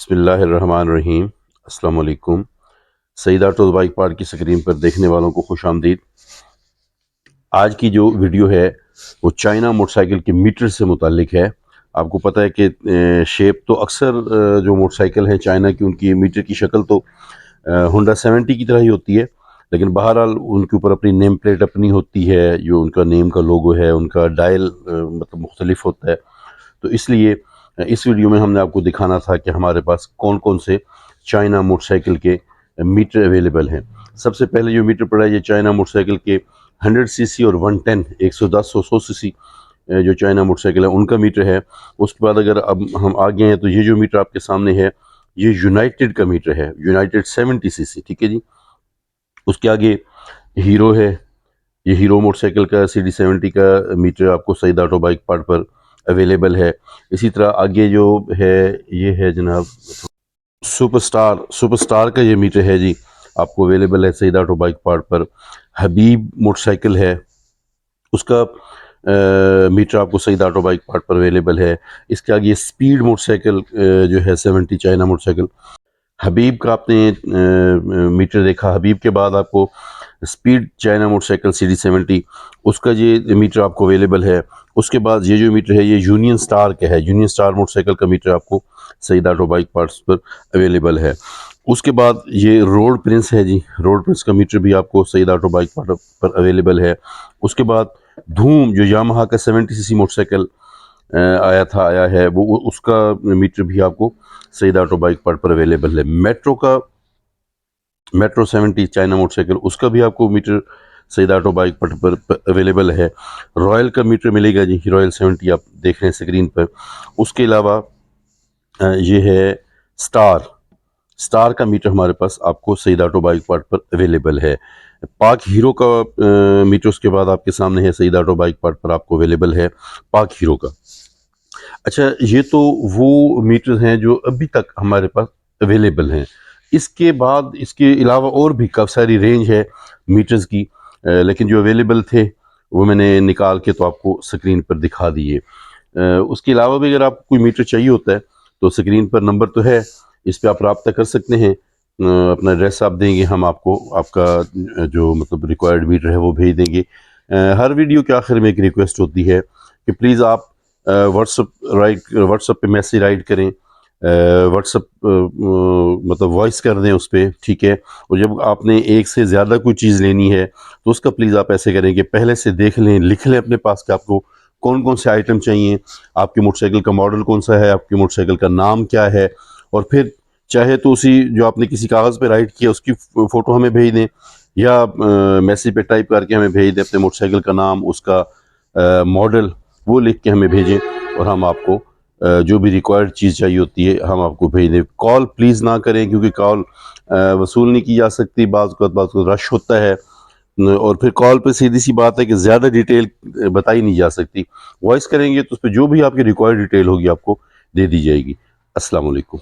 बिस्मिल्लाहिर्रहमानिर्रहीम। अस्सलाम वालेकुम। सईद ऑटोज़ बाइक पार्ट की स्क्रीन पर देखने वालों को खुश आमदीद। आज की जो वीडियो है वो चाइना मोटरसाइकिल के मीटर से मुतालिक है। आपको पता है कि शेप तो अक्सर जो मोटरसाइकिल हैं चाइना की, उनकी मीटर की शक्ल तो होंडा 70 की तरह ही होती है, लेकिन बहरहाल उनके ऊपर अपनी नेम प्लेट अपनी होती है, जो उनका नेम का लोगो है, उनका डायल मतलब मुख्तलिफ होता है। तो इसलिए इस वीडियो में हमने आपको दिखाना था कि हमारे पास कौन कौन से चाइना मोटरसाइकिल के मीटर अवेलेबल हैं। सबसे पहले जो मीटर पड़ा है ये चाइना मोटरसाइकिल के 100 सीसी और 110 110 और 100 सीसी जो चाइना मोटरसाइकिल है उनका मीटर है। उसके बाद अगर अब हम आगे हैं तो ये जो मीटर आपके सामने है ये यूनाइटेड का मीटर है, यूनाइटेड 70 सीसी, ठीक है जी। उसके आगे हीरो है, ये हीरो मोटरसाइकिल का CD70 का मीटर आपको सईद ऑटो बाइक पार्ट पर अवेलेबल है। इसी तरह आगे जो है ये है जनाब सुपरस्टार, सुपरस्टार का ये मीटर है जी, आपको अवेलेबल है सईद ऑटो बाइक पार्ट पर। हबीब मोटरसाइकिल है, उसका मीटर आपको सईद ऑटो बाइक पार्ट पर अवेलेबल है। इसके आगे स्पीड मोटरसाइकिल जो है 70 चाइना मोटरसाइकिल, हबीब का आपने मीटर देखा। हबीब के बाद आपको स्पीड चाइना मोटरसाइकिल CD70, उसका ये मीटर आपको अवेलेबल है। उसके बाद ये जो मीटर है ये यूनियन स्टार का है, यूनियन स्टार मोटरसाइकिल का मीटर आपको सईद ऑटो बाइक पार्ट्स पर अवेलेबल है। उसके बाद ये रोड प्रिंस है जी, रोड प्रिंस का मीटर भी आपको सईद ऑटो बाइक पार्ट पर अवेलेबल है। उसके बाद धूम जो यामाहा का 70 सीसी मोटरसाइकिल आया है वो उसका मीटर भी आपको सईद ऑटो बाइक पार्ट पर अवेलेबल है। मेट्रो का मेट्रो 70 चाइना मोटरसाइकिल, उसका भी आपको मीटर सईद ऑटो बाइक पर अवेलेबल है। रॉयल का मीटर मिलेगा जी, रॉयल 70 आप देख रहे हैं स्क्रीन पर। उसके अलावा ये है स्टार, स्टार का मीटर हमारे पास आपको सईद ऑटो बाइक पार्ट पर अवेलेबल है। पाक हीरो का मीटर उसके बाद आपके सामने है, सईद ऑटो बाइक पार्ट पर आपको अवेलेबल है पाक हीरो का। अच्छा, ये तो वो मीटर हैं जो अभी तक हमारे पास अवेलेबल हैं। इसके बाद इसके अलावा और भी काफ़ी सारी रेंज है मीटर्स की, लेकिन जो अवेलेबल थे वो मैंने निकाल के तो आपको स्क्रीन पर दिखा दिए। उसके अलावा भी अगर आपको कोई मीटर चाहिए होता है तो स्क्रीन पर नंबर तो है, इस पर आप रब्ता कर सकते हैं। अपना एड्रेस आप देंगे, हम आपको आपका जो मतलब रिक्वायर्ड मीटर है वो भेज देंगे। हर वीडियो के आखिर में एक रिक्वेस्ट होती है कि प्लीज़ आप व्हाट्सअप पे मैसेज राइट करें, व्हाट्सअप मतलब वॉइस कर दें उस पर, ठीक है। और जब आपने एक से ज़्यादा कोई चीज़ लेनी है तो उसका प्लीज़ आप ऐसे करें कि पहले से देख लें, लिख लें अपने पास कि आपको कौन कौन से आइटम चाहिए, आपकी मोटरसाइकिल का मॉडल कौन सा है, आपकी मोटरसाइकिल का नाम क्या है, और फिर चाहे तो उसी जो आपने किसी कागज़ पे राइट किया उसकी फ़ोटो हमें भेज दें, या मैसेज पे टाइप करके हमें भेज दें अपने मोटरसाइकिल का नाम, उसका मॉडल, वो लिख के हमें भेजें और हम आपको जो भी रिक्वायर्ड चीज़ चाहिए होती है हम आपको भेज दें। कॉल प्लीज़ ना करें क्योंकि कॉल वसूल नहीं की जा सकती, बाज़ को रश होता है, और फिर कॉल पे सीधी सी बात है कि ज़्यादा डिटेल बताई नहीं जा सकती। वॉइस करेंगे तो उस पर जो भी आपकी रिक्वायर्ड डिटेल होगी आपको दे दी जाएगी। अस्सलाम वालेकुम।